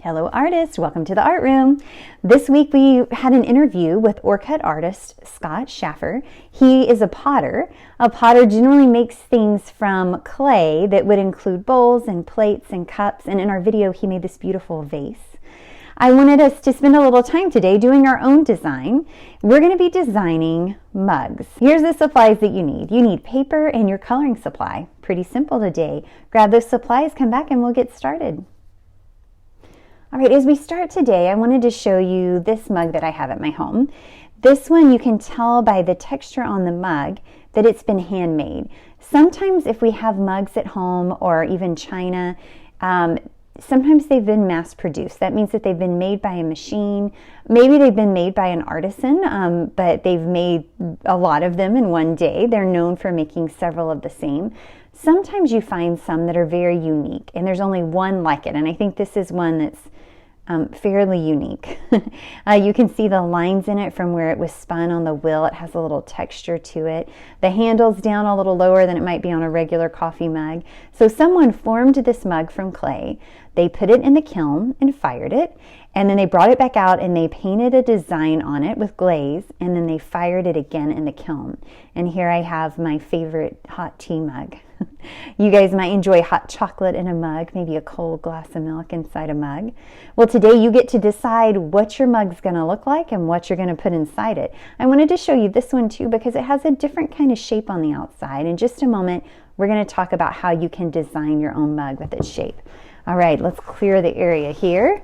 Hello artists, welcome to the art room. This week we had an interview with Orcut artist Scott Schaffer. He is a potter. A potter generally makes things from clay that would include bowls and plates and cups, and in our video he made this beautiful vase. I wanted us to spend a little time today doing our own design. We're going to be designing mugs. Here's the supplies that you need. You need paper and your coloring supply. Pretty simple today. Grab those supplies, come back, and we'll get started. All right, as we start today, I wanted to show you this mug that I have at my home. This one, you can tell by the texture on the mug that it's been handmade. Sometimes if we have mugs at home or even china, sometimes they've been mass produced. That means that they've been made by a machine. Maybe they've been made by an artisan, but they've made a lot of them in one day. They're known for making several of the same. Sometimes you find some that are very unique, and there's only one like it, and I think this is one that's fairly unique. You can see the lines in it from where it was spun on the wheel. It has a little texture to it. The handle's down a little lower than it might be on a regular coffee mug. So someone formed this mug from clay. They put it in the kiln and fired it, and then they brought it back out and they painted a design on it with glaze, and then they fired it again in the kiln. And here I have my favorite hot tea mug. You guys might enjoy hot chocolate in a mug, maybe a cold glass of milk inside a mug. Well, today you get to decide what your mug's going to look like and what you're going to put inside it. I wanted to show you this one too because it has a different kind of shape on the outside. In just a moment, we're going to talk about how you can design your own mug with its shape. All right, let's clear the area here.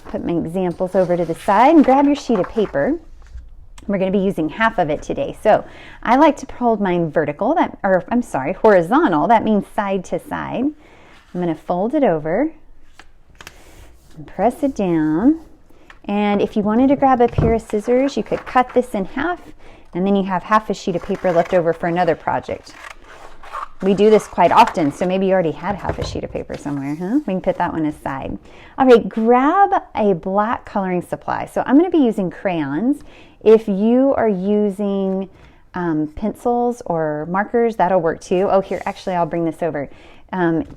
Put my examples over to the side and grab your sheet of paper. We're going to be using half of it today. So I like to hold mine horizontal. That means side to side. I'm going to fold it over and press it down. And if you wanted to grab a pair of scissors, you could cut this in half, and then you have half a sheet of paper left over for another project. We do this quite often, so maybe you already had half a sheet of paper somewhere, huh? We can put that one aside. All right, grab a black coloring supply. So I'm going to be using crayons. If you are using pencils or markers, that'll work too. Oh, here, actually, I'll bring this over.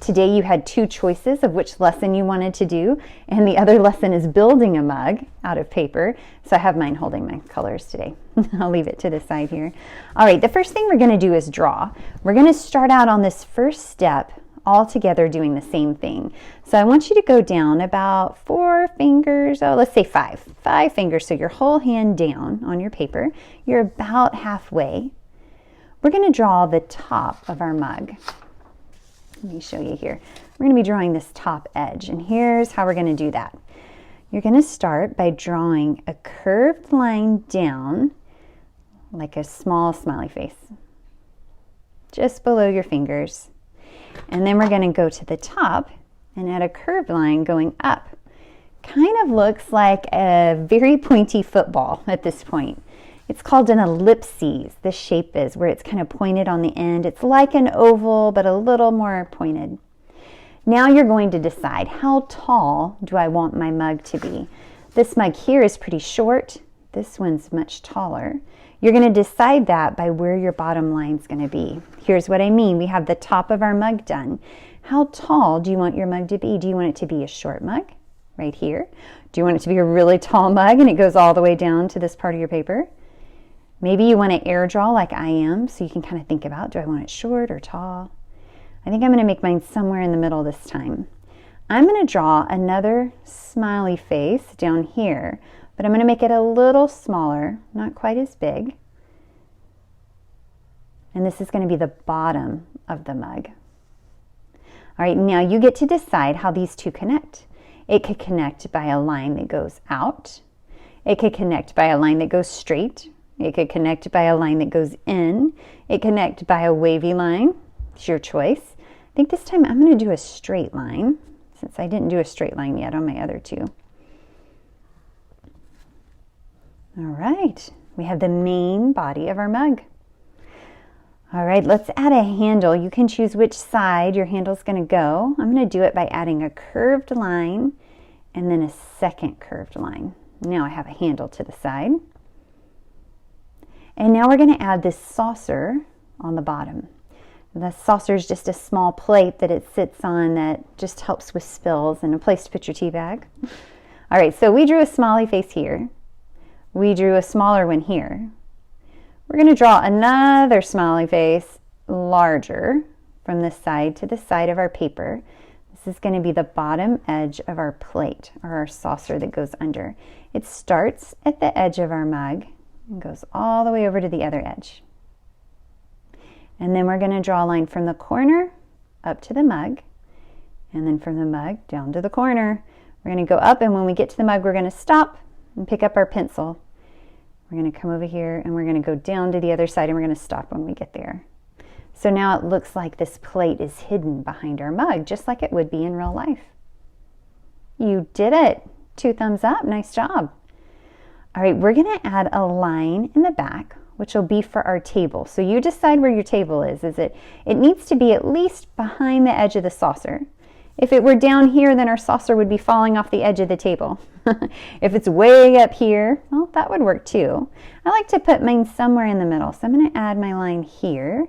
Today you had two choices of which lesson you wanted to do, and the other lesson is building a mug out of paper. So I have mine holding my colors today. I'll leave it to the side here. All right, the first thing we're going to do is draw. We're going to start out on this first step all together doing the same thing. So I want you to go down about 4 fingers, let's say 5 fingers, so your whole hand down on your paper. You're about halfway. We're going to draw the top of our mug. Let me show you here. We're going to be drawing this top edge, and here's how we're going to do that. You're going to start by drawing a curved line down like a small smiley face, just below your fingers. And then we're going to go to the top and add a curved line going up. Kind of looks like a very pointy football at this point. It's called an ellipses. This shape is where it's kind of pointed on the end. It's like an oval, but a little more pointed. Now you're going to decide, how tall do I want my mug to be? This mug here is pretty short. This one's much taller. You're going to decide that by where your bottom line's going to be. Here's what I mean. We have the top of our mug done. How tall do you want your mug to be? Do you want it to be a short mug right here? Do you want it to be a really tall mug and it goes all the way down to this part of your paper? Maybe you want to air draw like I am, so you can kind of think about, do I want it short or tall? I think I'm going to make mine somewhere in the middle this time. I'm going to draw another smiley face down here, but I'm going to make it a little smaller, not quite as big. And this is going to be the bottom of the mug. All right, now you get to decide how these two connect. It could connect by a line that goes out. It could connect by a line that goes straight. It could connect by a line that goes in. It could connect by a wavy line. It's your choice. I think this time I'm going to do a straight line, since I didn't do a straight line yet on my other two. All right, we have the main body of our mug. All right, let's add a handle. You can choose which side your handle's going to go. I'm going to do it by adding a curved line and then a second curved line. Now I have a handle to the side. And now we're going to add this saucer on the bottom. The saucer is just a small plate that it sits on that just helps with spills and a place to put your tea bag. All right, so we drew a smiley face here. We drew a smaller one here. We're going to draw another smiley face larger from the side to the side of our paper. This is going to be the bottom edge of our plate or our saucer that goes under. It starts at the edge of our mug and goes all the way over to the other edge. And then we're going to draw a line from the corner up to the mug, and then from the mug down to the corner. We're going to go up, and when we get to the mug, we're going to stop and pick up our pencil. We're going to come over here, and we're going to go down to the other side, and we're going to stop when we get there. So now it looks like this plate is hidden behind our mug, just like it would be in real life. You did it. 2 thumbs up. Nice job. All right, we're going to add a line in the back, which will be for our table. So you decide where your table is. It needs to be at least behind the edge of the saucer. If it were down here, then our saucer would be falling off the edge of the table. If it's way up here, well, that would work too. I like to put mine somewhere in the middle. So I'm going to add my line here.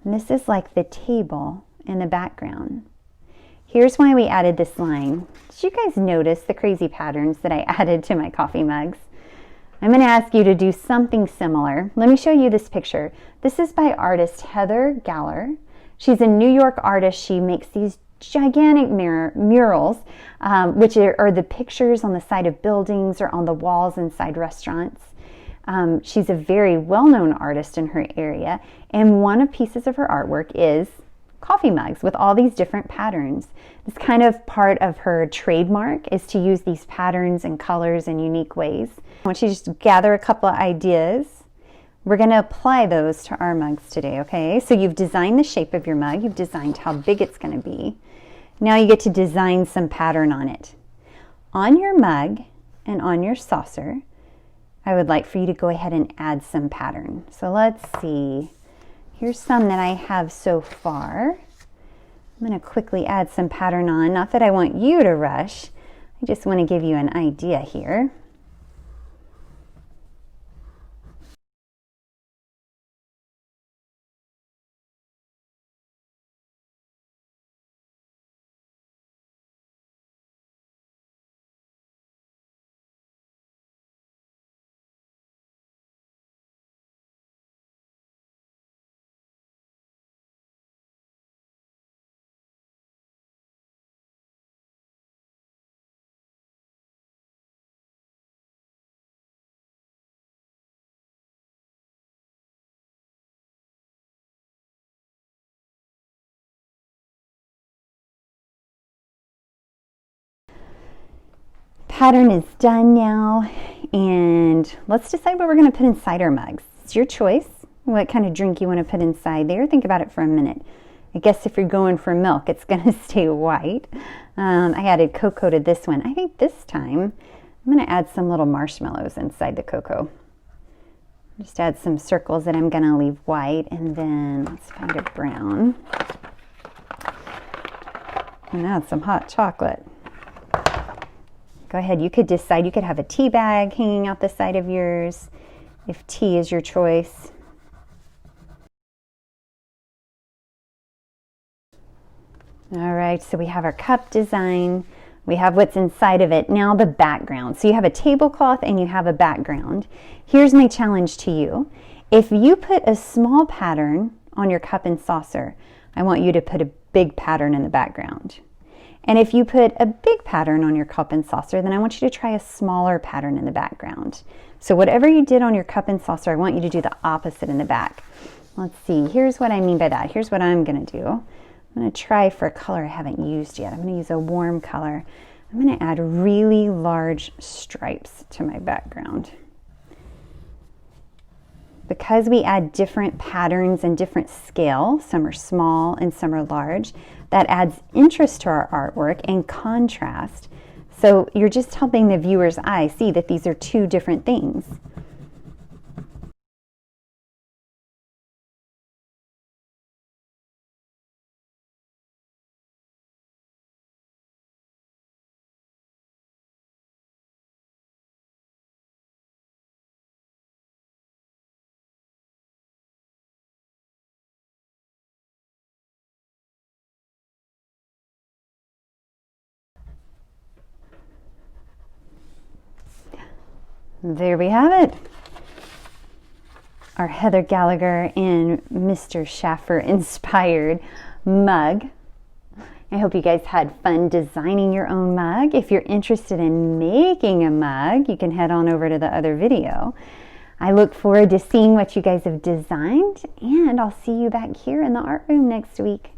And this is like the table in the background. Here's why we added this line. Did you guys notice the crazy patterns that I added to my coffee mugs? I'm going to ask you to do something similar. Let me show you this picture. This is by artist Heather Galler. She's a New York artist. She makes these gigantic murals, which are the pictures on the side of buildings or on the walls inside restaurants. She's a very well-known artist in her area, and one of pieces of her artwork is coffee mugs with all these different patterns. It's kind of part of her trademark is to use these patterns and colors in unique ways. I want you to just gather a couple of ideas. We're going to apply those to our mugs today, okay? So you've designed the shape of your mug. You've designed how big it's going to be. Now you get to design some pattern on it. On your mug and on your saucer, I would like for you to go ahead and add some pattern. So let's see. Here's some that I have so far. I'm going to quickly add some pattern on. Not that I want you to rush. I just want to give you an idea here. Pattern is done now, and let's decide what we're going to put inside our mugs. It's your choice what kind of drink you want to put inside there. Think about it for a minute. I guess if you're going for milk, it's going to stay white. I added cocoa to this one. I think this time I'm going to add some little marshmallows inside the cocoa. Just add some circles that I'm going to leave white, and then let's find a brown. And add some hot chocolate. Go ahead, you could decide, you could have a tea bag hanging out the side of yours, if tea is your choice. All right, so we have our cup design, we have what's inside of it. Now the background. So you have a tablecloth and you have a background. Here's my challenge to you. If you put a small pattern on your cup and saucer, I want you to put a big pattern in the background. And if you put a big pattern on your cup and saucer, then I want you to try a smaller pattern in the background. So whatever you did on your cup and saucer, I want you to do the opposite in the back. Let's see, here's what I mean by that. Here's what I'm going to do. I'm going to try for a color I haven't used yet. I'm going to use a warm color. I'm going to add really large stripes to my background. Because we add different patterns and different scale, some are small and some are large, that adds interest to our artwork and contrast. So you're just helping the viewer's eye see that these are two different things. There we have it. Our Heather Gallagher and Mr. Schaffer inspired mug. I hope you guys had fun designing your own mug. If you're interested in making a mug, you can head on over to the other video. I look forward to seeing what you guys have designed, and I'll see you back here in the art room next week.